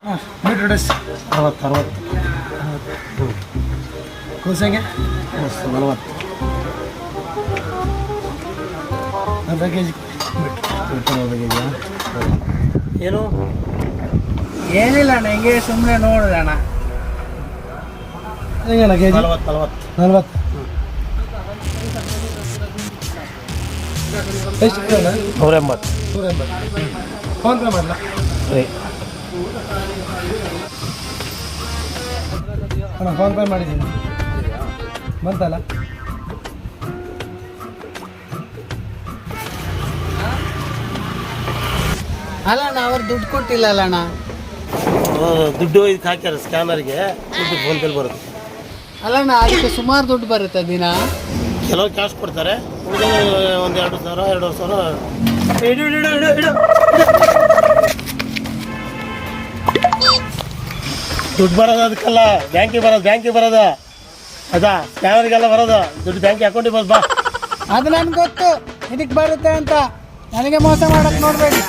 Beetroot 60 ಕೋಸಂಗೆ 40 ಅರ್ಧ K G ಏನು ಏನಿಲ್ಲ ಅಣ್ಣ, ಹಿಂಗೆ ಸುಮ್ಮನೆ ನೋಡಿದೆ ಅಣ್ಣ. ಹೆಂಗಣ್ಣ ಕೆ ಜಿ 40 ಎಷ್ಟು ಅಣ್ಣ 180 ಫೋನ್ ಪೇ ಮಾಡಲ ಅಣ್ಣ? ಫೋನ್ ಪೇ ಮಾಡಿದ್ದೀನಿ, ಬಂತಲ್ಲ? ಅಲ್ಲ ಅಣ್ಣ, ಅವ್ರು ದುಡ್ಡು ಕೊಟ್ಟಿಲ್ಲ ಅಲ್ಲ ಅಣ್ಣ. ದುಡ್ಡು ಇದಕ್ಕೆ ಹಾಕ್ಯಾರ ಸ್ಕ್ಯಾನರ್ಗೆ, ದುಡ್ಡು ಫೋನ್ ಪೇಲಿ ಬರುತ್ತೆ. ಅಲ್ಲ ಅಣ್ಣ, ಅದಕ್ಕೆ ಸುಮಾರು ದುಡ್ಡು ಬರುತ್ತೆ ದಿನ. ಕೆಲವ್ರು ಕ್ಯಾಶ್ ಕೊಡ್ತಾರೆ, ಒಂದು 2,000 2,500. ದುಡ್ಡು ಬರೋದು ಅದಕ್ಕಲ್ಲ, ಬ್ಯಾಂಕಿಗೆ ಬರೋದು ಅದಾ, ಸ್ಕ್ಯಾನರ್ಗೆಲ್ಲ ಬರೋದು ದುಡ್ಡು, ಬ್ಯಾಂಕಿಗೆ ಅಕೌಂಟಿಗೆ ಬರೋದು. ಬಾ, ಅದು ನನ್ಗೆ ಗೊತ್ತು ಇದಕ್ಕೆ ಬರುತ್ತೆ ಅಂತ. ನನಗೆ ಮೋಸ ಮಾಡಕ್ಕೆ ನೋಡಬೇಡಿ.